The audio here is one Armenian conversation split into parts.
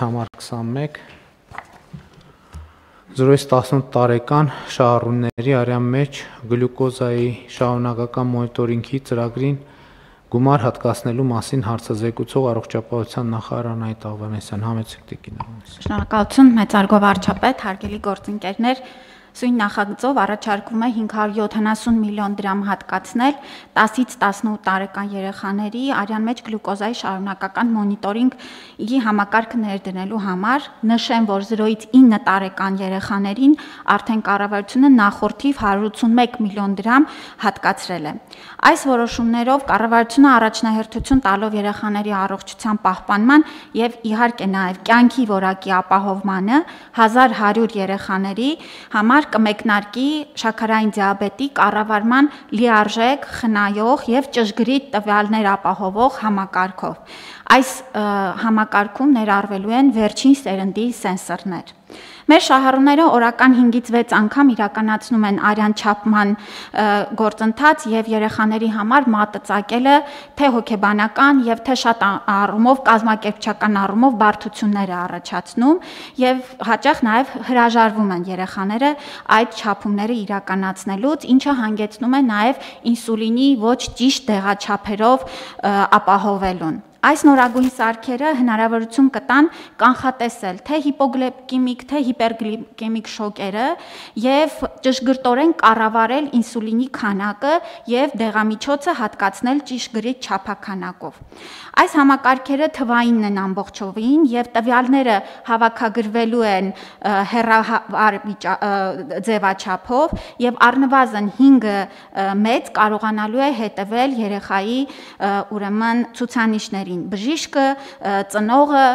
համար 21 0-18 տարեկան շահառուների արյան մեջ գլյուկոզայի շարունակական մոնիտորինգի ծրագրին գումար հատկացնելու մասին հարցազեկուցող առողջապահության նախարար Անահիտ Աղվանեսյան, համեցեք տիկին Աղվանեսյան։ Շնորհակալություն, մեծարգո վարչապետ, հարգելի գործընկերներ, Սույն նախագծով առաջարկվում է 570 միլիոն դրամ հատկացնել 10-ից 18 տարեկան երեխաների արյան մեջ գլյուկոզայի շարունակական մոնիտորինգի համակարգը ներդնելու համար, նշեմ, որ 0-ից 9 տարեկան երեխաներին արդեն կառավարությունը նախորդիվ 181 միլիոն դրամ հատկացրել է։ Այս որոշումներով կառավարությունը առաջնահերթություն տալով երեխաների առողջության պահպանման եւ իհարկե նաեւ կյանքի որակի ապահովմանը 1100 երեխաների համար կմեկնարկի շաքարային դիաբետի կառավարման լիարժեք, խնայող եւ ճշգրիտ տվյալներ ապահովող համակարգով։ Այս համակարգում ներառվելու են վերջին սերնդի սենսորներ։ Մեր շահառուները օրական 5-ից 6 անգամ իրականացնում են արյան չափման գործընթաց եւ երեխաների համար մատը ծակելը թե հոգեբանական եւ թե շատ առումով կազմակերպչական առումով բարդություններ է առաջացնում եւ հաճախ նաեւ հրաժարվում են երեխաները այդ չափումները իրականացնելուց, ինչը հանգեցնում է նաեւ ինսուլինի ոչ ճիշտ դեղաչափերով ապահովելուն։ Այս նորագույն սարքերը հնարավորություն կտան կանխատեսել թե հիպոգլիկեմիկ, թե հիպերգլիկեմիկ շոկերը եւ ճշգրտորեն կառավարել ինսուլինի քանակը եւ դեղամիջոցը հատկացնել ճշգրիտ չափաքանակով։ Այս համակարգերը թվային են ամբողջովին եւ տվյալները հավաքագրվելու են հեռավար ձևաչափով եւ առնվազն 5 մեծ կարողանալու է հետևել երեխայի ուրեմն ցուցանիշների բժիշկը, ծնողը,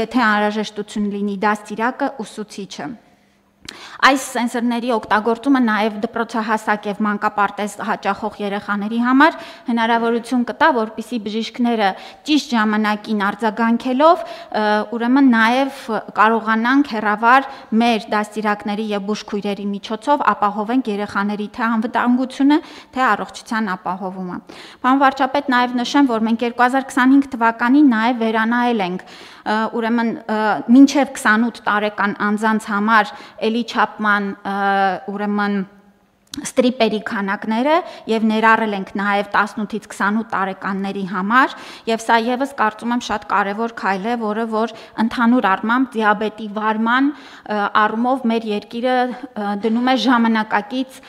եթե անհրաժեշտություն լինի դաստիարակը, ուսուցիչը։ Այս սենսորների օգտագործումը նաև դպրոցահասակ եւ մանկապարտեզ հաճախող երեխաների համար հնարավորություն կտա, որպեսզի բժիշկները ճիշտ ժամանակին արձագանքելով, ուրեմն նաև կարողանանք հեռավար մեր դաստիարակների եւ բուժքույրերի միջոցով ապահովենք երեխաների թե անվտանգությունը, թե առողջության ապահովումը։ Պարոն վարչապետ, նաև նշեմ, որ մենք 2025 թվականին նաև վերանայել ենք ուրեմն մինչև 28 տարեկան անձանց համար էլի չափման ուրեմն ստրիպերի քանակները եւ ներառել ենք նաեւ 18-ից 28 տարեկանների համար եւ սա եւս կարծում եմ շատ կարեւոր քայլ է, որը որ ընդհանուր առմամբ դիաբետի վարման առումով մեր երկիրը դնում է ժամանակակից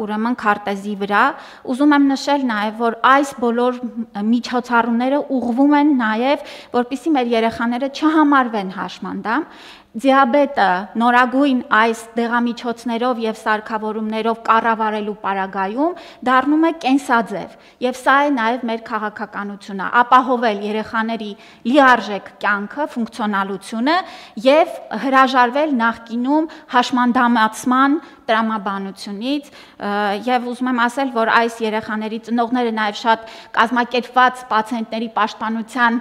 ուրեմն քարտեզի վրա։ Ուզում եմ նշել նաեւ, որ այս բոլոր միջոցառումները ուղղվում են նաեւ, որպեսզի մեր երեխաները չհամարվեն հաշմանդամ։ Դիաբետը նորագույն այս դեղամիջոցներով եւ սարքավորումներով կառավարելու պարագայում դառնում է կենսաձև եւ սա է նաեւ մեր քաղաքականությունը ապահովել երեխաների լիարժեք կյանքը, ֆունկցիոնալությունը եւ հրաժարվել նախկինում հաշմանդամացման տրամաբանությունից եւ ուզում եմ ասել, որ այս երեխաների ծնողները նաեւ շատ կազմակերպված պացիենտների պաշտպանության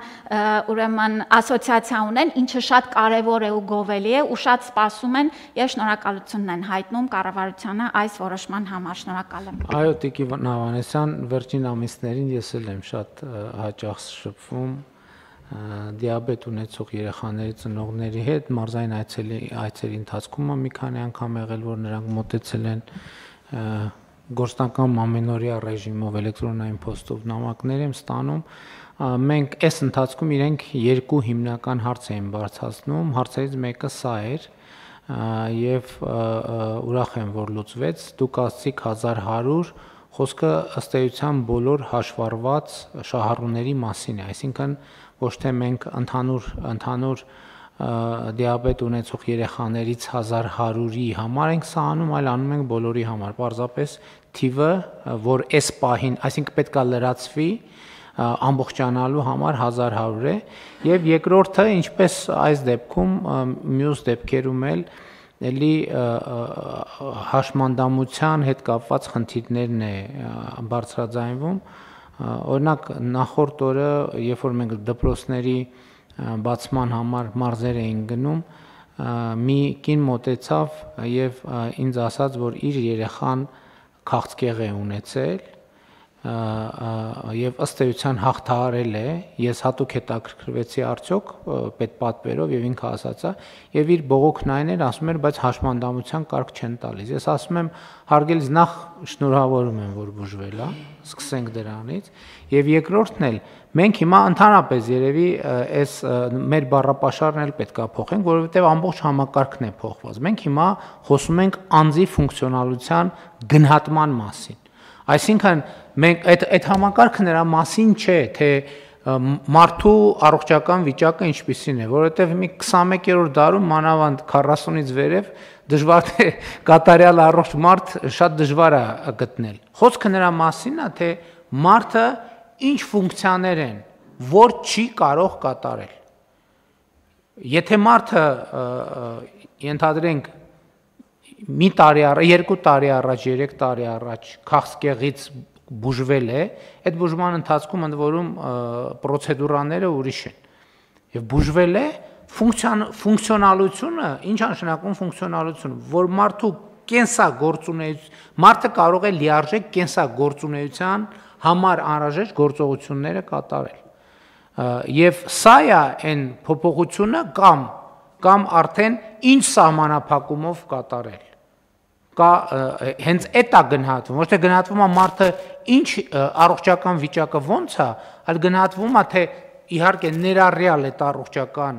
ուրեմն ասոցիացիա ունեն, ինչը շատ կարեւոր է ու գովելի է ու շատ սպասում են եւ շնորհակալությունն են հայտնում կառավարությանը այս որոշման համար։ Շնորհակալ եմ։ Այո, տիկին Աղվանեսյան, վերջին ամիսներին ես էլ եմ շատ հաճախ շփվում դիաբետ ունեցող երեխաների ծնողների հետ, մարզային այցերի ընթացքում մի քանի անգամ եղել, որ նրանք մոտեցել են գործնական ամենօրյա ռեժիմով էլեկտրոնային փոստով նամակներ եմ ստանում։ Մենք այս ընթացքում իրենք երկու հիմնական հարց էին բարձրացնում, հարցերից մեկը սա էր եւ ուրախ եմ, որ լուծվեց, դուք ասացիք 1100, խոսքը ըստ էության բոլոր հաշվառված շահառուների մասին է, այսինքն ոչ թե մենք ընդհանուր դիաբետ ունեցող երեխաներից 1100-ի համար ենք սա անում, այլ անում ենք բոլորի համար, պարզապես թիվը, որ այս պահին, այսինքն պետք է լրացվի ամբողջանալու համար 1100 է եւ երկրորդը, ինչպես այս դեպքում, մյուս դեպքերում էլ էլի հաշմանդամության հետ կապված խնդիրներն է բարձրաձայնվում։ Օրինակ նախորդ օրը, երբ որ մենք դպրոցների բացման համար մարզեր էին գնում, մի կին մոտեցավ եւ ինձ ասաց, որ իր երեխան քաղցկեղ է ունեցել եւ ըստ էության հաղթահարել է, ես հատուկ հետաքրքրվեցի արդյոք պետպատվերով եւ ինքը ասաց է, եւ իր բողոքն այն էր, ասում էր, բայց հաշմանդամության կարգ չեն տալիս։ Ես ասում եմ, հարգելից նախ շնորհավորում եմ, որ բուժվել է, սկսենք դրանից, եւ երկրորդն էլ մենք հիմա ընդհանրապես երևի այս մեր բառապաշարն էլ պետքա փոխենք, որովհետեւ ամբողջ համակարգն է փոխված։ Մենք հիմա խոսում ենք անձի ֆունկցիոնալության գնահատման մասին։ Այսինքն մենք այդ համակարգը նրա մասին չէ, թե մարդու առողջական վիճակը ինչպիսին է, որովհետև մի 21-րդ դարում մանավանդ 40-ից վերև դժվար է կատարյալ առողջ մարդ շատ դժվար է գտնել։ Խոսքը նրա մասինն է, թե մարդը ինչ ֆունկցիաներ են, որ չի կարող կատարել։ Եթե մարդը ենթադրենք մի տարի առաջ, 2 տարի առաջ, 3 տարի առաջ քաղցկեղից բուժվել է, այդ բուժման ընթացքում ընդ որում պրոցեդուրաները ուրիշ են։ Եվ բուժվել է ֆունկցիոնալությունը, ինչ է նշանակում ֆունկցիոնալությունը, որ մարդու կենսագործունեություն, մարդը կարող է լիարժեք կենսագործունեության համար անհրաժեշտ գործողությունները կատարել։ Եվ սա է այն փոփոխությունը կամ արդեն ինչ սահմանափակումով կատարել։ Կա հենց այդ է գնահատվում, ոչ թե գնահատվում է մարդը ինչ առողջական վիճակը ոնց է, այլ գնահատվում է թե իհարկե ներառյալ այդ առողջական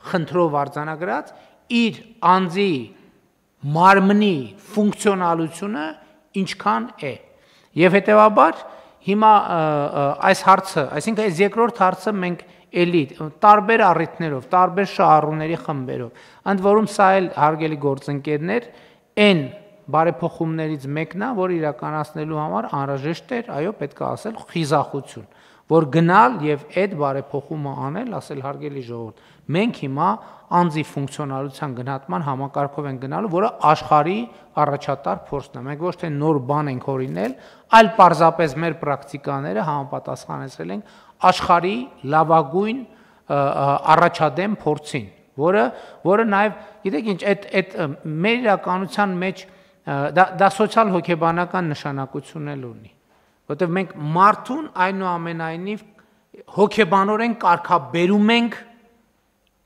խնդրով արձանագրած իր անձի մարմնի ֆունկցիոնալությունը ինչքան է։ Եվ հետեւաբար հիմա այս հարցը, այսինքն այս երկրորդ հարցը մենք էլի տարբեր առիթներով, տարբեր շահառուների խմբերով, ընդ որում սա էլ հարգելի գործընկերներ, այն բարեփոխումներից մեկն է, որ իրականացնելու համար անհրաժեշտ էր, այո, պետք է ասել խիզախություն, որ գնալ եւ այդ բարեփոխումը անել, ասել հարգելի ժողովուրդ, մենք հիմա անձի ֆունկցիոնալության գնահատման համակարգով ենք գնալու, որը աշխարհի առաջատար փորձն է։ Մենք ոչ թե նոր բան ենք օրինել, այլ պարզապես մեր պրակտիկաները համապատասխանեցրել են աշխարհի լավագույն առաջադեմ փորձին, որը նաեւ, գիտեք ինչ, այդ մեր իրականության մեջ դա սոցիալ հոգեբանական նշանակություն էլ ունի, որտեղ մենք մարդուն այնուամենայնիվ հոգեբանորեն կարգաբերում ենք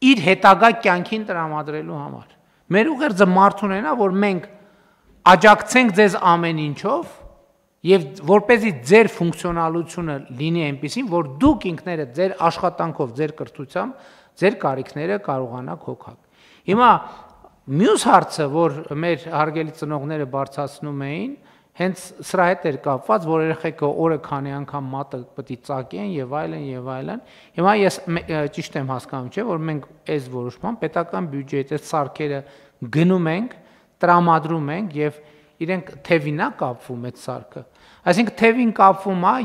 իր հետագա կյանքին տրամադրելու համար։ Մեր ուղերձը մարդուն է նա, որ մենք աջակցենք ձեզ ամեն ինչով եւ որպեսզի ձեր ֆունկցիոնալությունը լինի այնպեսին, որ դուք ինքներդ ձեր աշխատանքով, ձեր կրթությամբ ձեր կարիքները կարողանաք հոգալ։ Հիմա մյուս հարցը, որ մեր հարգելի ծնողները բարձրացնում էին, հենց սրա հետ էր կապված, որ երեխեքը օրը քանի անգամ մատը պետք է ծակեն եւ այլն եւ այլն։ Հիմա ես ճիշտ եմ հասկանում, չէ՞, որ մենք այս որոշման պետական բյուջեից այս սարքերը գնում ենք, տրամադրում ենք եւ իրենք թևին է կապվում այդ սարքը։ Այսինքն թևին կապվում է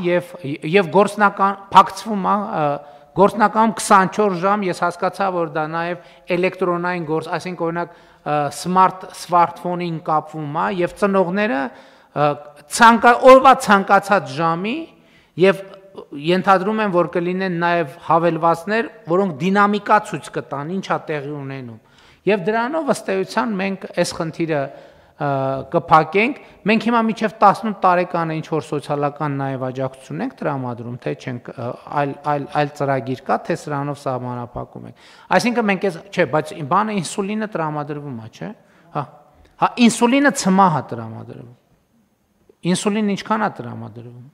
եւ գործնական փակցվում է գործնականում 24 ժամ, ես հասկացա, որ դա նաեւ էլեկտրոնային գործ, այսինքն օրինակ սմարթֆոնին կապվում է եւ ծնողները օրվա ցանկացած ժամի եւ ենթադրում եմ, որ կլինեն նաեւ հավելվածներ, որոնք դինամիկա ցույց կտան, ինչա տեղի ունենում։ Եվ դրանով ըստ էության մենք այս խնդիրը կփակենք, մենք հիմա մինչև 18 տարեկանը ինչ որ սոցիալական նաև աջակցություն ենք տրամադրում, թե չենք այլ ծրագիր կա, թե սրանով սահմանափակում ենք։ Այսինքն մենք այս, չէ, բայց բանը ինսուլինը տրամադրվում է, չէ՞։ Հա, ինսուլինը ցմահ է տրամադրվում։ Ինսուլինը ինչքան է տրամադրվում։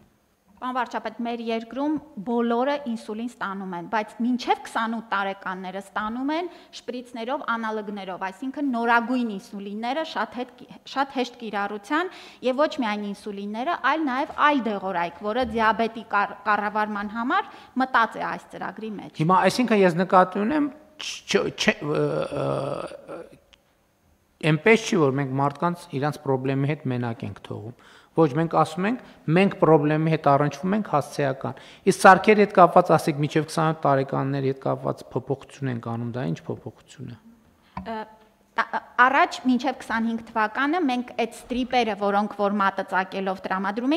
Պարոն վարչապետ, մեր երկրում բոլորը ինսուլին ստանում են, բայց մինչև 28 տարեկանները ստանում են շպրիցներով, անալոգներով, այսինքն նորագույն ինսուլինները շատ հեշտ կիրառության եւ ոչ միայն ինսուլինները, այլ նաեւ այլ դեղորայք, որը դիաբետի կառավարման համար մտած է այս ծրագրի մեջ։ Հիմա այսինքն ես նկատի ունեմ այնպես չի, որ մենք մարդկանց իրանց խնդրի հետ մենակ ենք թողում։ Ոչ, մենք ասում ենք, մենք խնդրի հետ առնչվում ենք հասցեական։ Իսկ սարքերի հետ կապված, ասեք, մինչև 27 տարեկանների հետ կապված փոփոխություն ենք անում, դա ինչ փոփոխություն է։ Առաջ մինչև 25 թվականը մենք այդ ստրիպերը, որոնք որ մատը ծակելով տրամադրում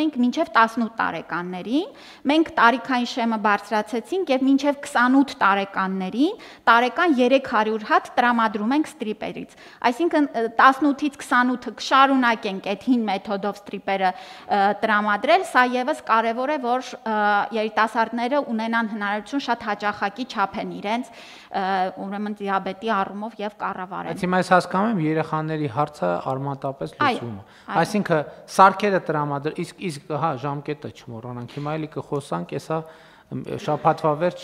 ենք մինչև 18 տարեկաններին, մենք տարիքային շեմը բարձրացեցինք եւ մինչև 28 տարեկաններին տարեկան 300 հատ տրամադրում ենք ստրիպերից։ Այսինքն 18-ից 28-ը կշարունակենք այդ հին մեթոդով ստրիպերը տրամադրել, սա եւս կարեւոր է, որ երիտասարդները ունենան հնարավորություն շատ հաճախակի չափեն իրենց ուրեմն դիաբետի առումով եւ կառավարեն։ Հիմա ես հասկանում եմ երեխաների հարցը արմատապես լուծվում է։ Այսինքն սարքերը տրամադրել, իսկ հա ժամկետը չմոռանանք։ Հիմա էլի կխոսանք, էսա շաբաթվա վերջ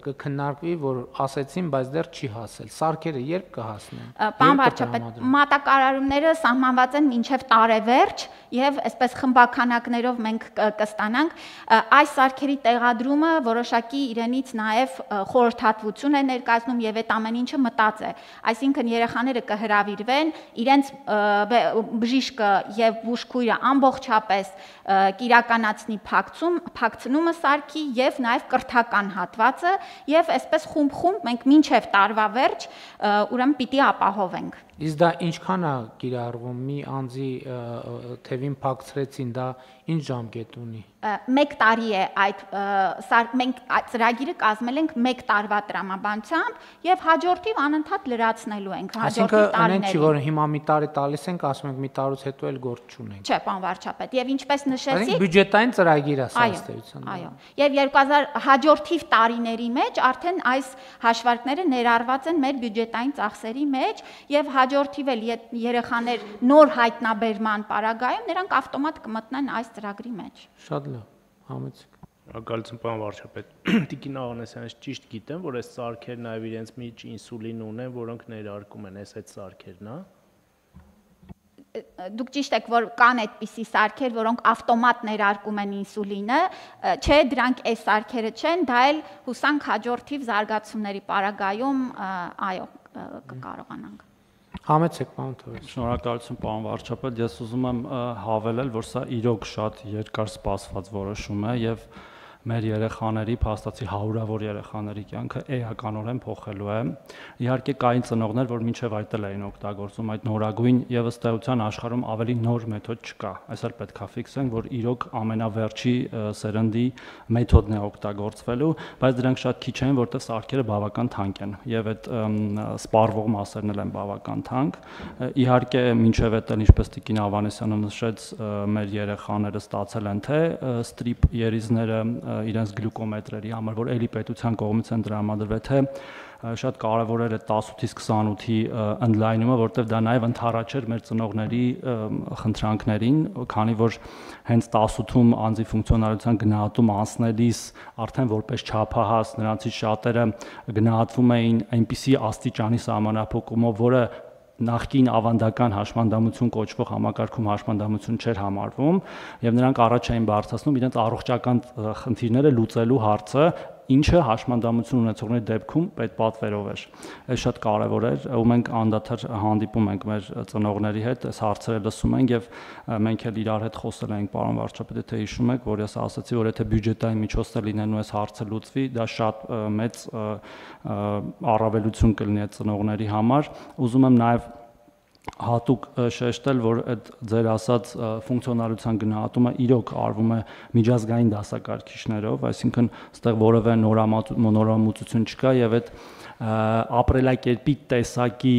կքննարկվի, որ ասեցին, բայց դեռ չի հասել։ Սարքերը երբ կհասնեն։ Պարոն վարչապետ, մատակարարումները սահմանված են մինչև տարեվերջ եւ այսպես խմբականակներով մենք կստանանք այս սարքերի տեղադրումը որոշակի իրենից նաեւ խորհրդատվություն է ներկայացնում եւ այդ ամեն ինչը մտած է։ Այսինքն երեխաները կհրավիրվեն, իրենց բժիշկը եւ բուժքույրը ամբողջապես կիրականացնի փակցնումը սարքի եւ նաեւ կրթական հատվածը եւ այսպես խումբ մենք մինչեւ տարվա վերջ ուրեմն պիտի ապահովենք։ Իսկ դա ինչքան է կիրառվում մի անձի թևին փակցրեցին, դա ինչ ժամկետ ունի։ 1 տարի է այդ մենք ծրագիրը կազմել ենք 1 տարվա տրամաբանությամբ եւ հաջորդիվ անընդհատ լրացնելու ենք հաջորդի տարիներին։ Այսինքն որ հիմա մի տարի տալիս ենք, ասում ենք մի տարուց հետո էլ գործ չունենք։ Չէ, պարոն վարչապետ, եւ ինչպես նշեցիք, այսինքն բյուջետային ծրագիր է սա ըստեյության։ Այո։ Եվ 2000 հաջորդիվ տարիների մեջ արդեն այս հաշվարկները ներառված են մեր բյուջետային ծախսերի մեջ եւ հաջորդիվ էլ երեխաներ նոր հայտնաբերման պարագայում նրանք ավտոմատ կմտնեն այս ծրագրի մեջ։ Շատ լավ, համեցեք։ Շնորհակալություն, պարոն վարչապետ։ Տիկին Աղանեսյանից ճիշտ գիտեմ, որ այս սարքերը նաև իրենց միջ ինսուլին ունեն, որոնք ներարկում են այդ սարքերն, հա։ Դուք ճիշտ եք, որ կան այդպիսի սարքեր, որոնք ավտոմատ ներարկում են ինսուլինը, չէ, դրանք այս սարքերը չեն, դա էլ հուսանք հաջորդիվ զարգացումների պարագայում, այո, կկարողանանք։ Համեցեք, պարոն Թովերյան։ Շնորհակալություն, պարոն վարչապետ, ես ուզում եմ հավելել, որ սա իրոք շատ երկար սպասված որոշում է եւ մեր երեխաների, փաստացի հարյուրավոր երեխաների կյանքը էականորեն փոխելու է։ Իհարկե կային ծնողներ, որ մինչև այդ էլ էին օգտագործում այդ նորագույն եւ ըստ էության աշխարհում ավելի նոր մեթոդ չկա։ Այս էլ պետքա ֆիքսենք, որ իրոք ամենավերջի սերնդի մեթոդն է օգտագործվելու, բայց դրանք շատ քիչ են, որտեղ սարքերը բավական թանկ են եւ այդ սպառվող մասերն էլ են բավական թանկ։ Իհարկե մինչև այդ էլ ինչպես Տիկին Ավանեսյանը նշեց, մեր երեխաները ստացել են թե ստրիպ երիզները իրենց գլյուկոմետրերի համար, որ էլի պետության կողմից են տրամադրվել, թե շատ կարևոր էր 18-ից 28-ի ընդլայնումը, որտեղ դա նաև ընդառաջ էր մեր ծնողների խնդրանքներին, քանի որ հենց 18-ում անձի ֆունկցիոնալության գնահատում անցնելիս արդեն որպես չափահաս նրանցից շատերը գնահատվում էին այնպիսի աստիճանի սահմանափակումով, որը նախկին ավանդական հաշմանդամություն կոչվող համակարգում հաշմանդամություն չէր համարվում եւ նրանք առաջ էին բարձրացնում իրենց առողջական խնդիրները լուծելու հարցը, ինչը հաշմանդամություն ունեցողների դեպքում պետպատվերով էր։ Այս շատ կարևոր էր, ու մենք անդադար հանդիպում ենք մեր ծնողների հետ, այս հարցերը լսում ենք եւ մենք էլ իրար հետ խոսել ենք, պարոն վարչապետ, թե հիշում եք, որ ես ասացի, որ եթե բյուջետային միջոցներ լինելու այս հարցը լուծվի, դա շատ մեծ առավելություն կլինի այդ ծնողների համար։ Ուզում եմ նաեւ հատուկ շեշտել, որ այդ ձեր ասած ֆունկցիոնալության գնահատումը իրոք արվում է միջազգային դասակարգիչներով, այսինքն այստեղ որևէ նորամուծություն չկա եւ այդ ապրելակերպի տեսակի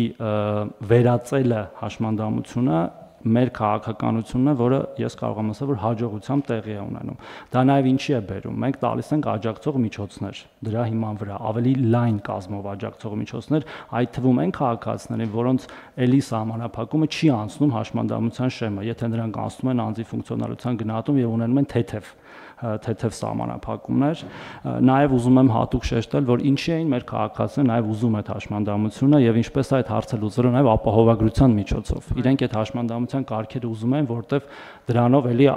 վերածելը հաշմանդամությունը մեր քաղաքականությունն է, որը ես կարող եմ ասել, որ հաջողությամբ տեղի է ունենում։ Դա նաև ինչի է բերում։ Մենք տալիս ենք աջակցող միջոցներ դրա հիման վրա, ավելի լայն կազմով աջակցող միջոցներ, այդ թվում են քաղաքացիներին, որոնց էլի սահմանափակումը չի անցնում հաշմանդամության շեմը, եթե նրանք անցնում են անձի ֆունկցիոնալության գնահատում եւ ունենում են թեթև սահմանափակումներ։ Նաև ուզում եմ հատուկ շեշտել, որ ինչի էին մեր քաղաքացիները նաև ուզում այդ հաշմանդամությունը եւ ինչպես այդ հարցը լուծվելու նաև ապահովագրության միջոցով։ Իրենք այդ հաշմանդամության կարգերը ուզում են, որտեվ դրանով էլի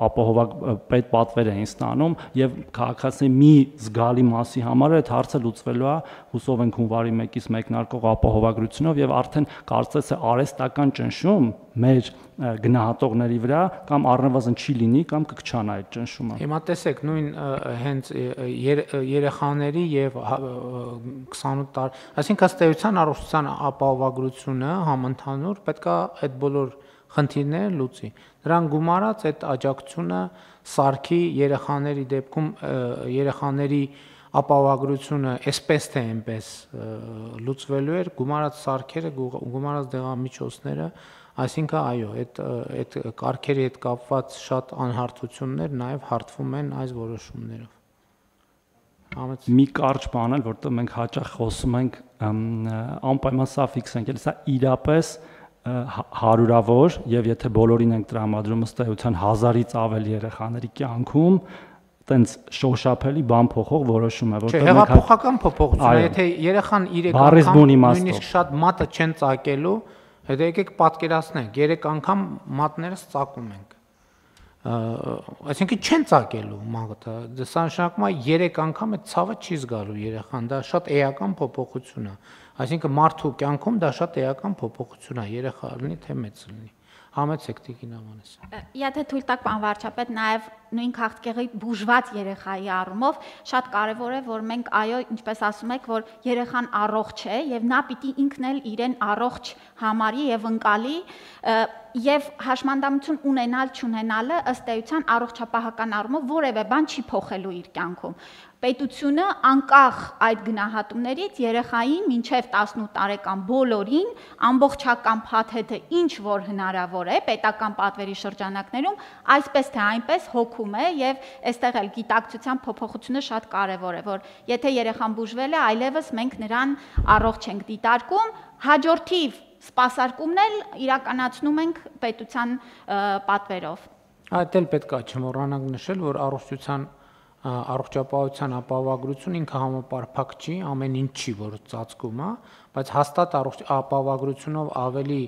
ապահովապետ պատվեր էին ստանում եւ քաղաքացիների մի զգալի մասի համար այդ հարցը լուծվելու է, հուսով ենք հունվարի 1-ից մեկնարկող ապահովագրությունով եւ արդեն կարծես է արհեստական ճնշում մեր գնահատողների վրա կամ առնվազն չի լինի կամ կքչանա այդ ճնշումը։ Հիմա տեսեք, նույն հենց երեխաների եւ 28 տարի, այսինքն ըստ էության առողջության ապահովագրությունը համընդհանուր պետքա այդ բոլոր խնդիրները լուծի։ Դրան գումարած այդ աջակցությունը սարքի երեխաների դեպքում երեխաների ապահովագրությունը այսպես թե այնպես լուծվելու էր, գումարած սարքերը, գումարած դեղամիջոցները, այսինքն այո, այդ կարգերի հետ կապված շատ անհարթություններ նաև հարթվում են այս որոշումներով։ Մի կարճ բան էլ, որտեղ մենք հաճախ խոսում ենք անպայման սա ֆիքսենք, էլ սա իրապես հարյուրավոր եւ եթե բոլորին ենք տրամադրում ըստ էության 1000-ից ավելի երեխաների կյանքում տենց շոշափելի բան փոխող որոշում է, որտեղ մենք հեղափոխական փոփոխություն է, եթե երեխան 3 անգամ նույնիսկ շատ մատը չեն ծակելու, հետո եկեք պատկերացնենք, 3 անգամ մատներս ծակում ենք։ Այսինքն չեն ծակելու մատը, դա նշանակում է 3 անգամ այդ ցավը չի զգալու երեխան, դա շատ էական փոփոխություն է։ Այսինքն մարդու կյանքում դա շատ էական փոփոխություն է, երեխա լինի թե մեծ լինի։ Համեցեք Տիկին Ավանես։ Եթե թույլ տաք պարոն վարչապետ, նաև նույն քաղցկեղի բուժված երեխայի առումով շատ կարևոր է, որ մենք այո, ինչպես ասում եք, որ երեխան առողջ է եւ նա պիտի ինքն էլ իրեն առողջ համարի եւ ընկալի եւ հաշմանդամություն ունենալ չունենալը ըստ էության առողջապահական առումով որևէ բան չի փոխելու իր կյանքում։ Պետությունը անկախ այդ գնահատումներից երեխային մինչև 18 տարեկան բոլորին ամբողջական փաթեթը ինչ որ հնարավոր է պետական պատվերի շրջանակներում այսպես թե այնպես հոգում է եւ այստեղ էլ գիտակցության փոփոխությունը շատ կարեւոր է, որ եթե երեխան բուժվել է, այլևս մենք նրան առողջ ենք դիտարկում, հաջորդիվ սպասարկումն էլ իրականացնում ենք պետության պատվերով։ Այդ էլ պետք է չմոռանանք նշել, որ առողջապահության ապահովագրություն ինքը համապարփակ չի, ամեն ինչ չի, որ ծածկում է, բայց հաստատ ապահովագրությունով ավելի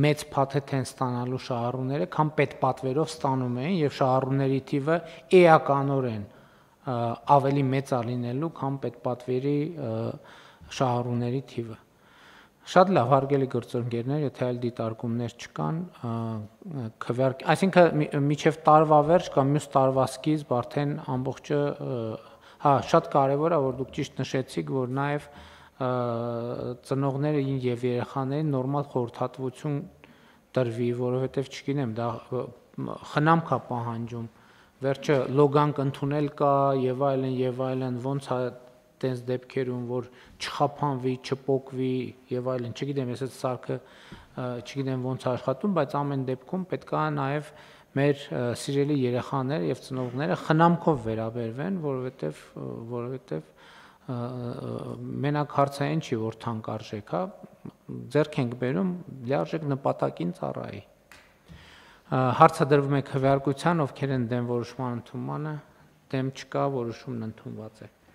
մեծ փաթեթ են ստանալու շահառուները, քան պետպատվերով ստանում են եւ շահառուների թիվը էականորեն ավելի մեծ է լինելու, քան պետպատվերի շահառուների թիվը։ Շատ լավ, հարգելի գործընկերներ, եթե այլ դիտարկումներ չկան, այսինքն միջև տարվա վերջ կամ մյուս տարվա սկիզբ արդեն ամբողջը, շատ կարևոր է, որ դուք ճիշտ նշեցիք, որ նաև ծնողները եւ երեխաներին նորմալ խորհրդատվություն տրվի, որովհետեւ չգիտեմ, դա խնամք է պահանջում, վերջը լոգանք ընդունել կա եւ այլն, ոնց է տենց դեպքերում, որ չխափանվի, չպոկվի եւ այլն, չգիտեմ, ես այդ սարքը չգիտեմ ոնց է աշխատում, բայց ամեն դեպքում պետք է նաեւ մեր սիրելի երեխաները եւ ծնողները խնամքով վերաբերվեն, որովհետեւ մենակ հարցային չի, որ թանկարժեք է, ձեռք ենք բերում լիարժեք նպատակին ծառայի։ Հարցը դրվում է քվեարկության, ովքեր են դեմ որոշման ընդունմանը, դեմ չկա, որոշումն ընդունված է։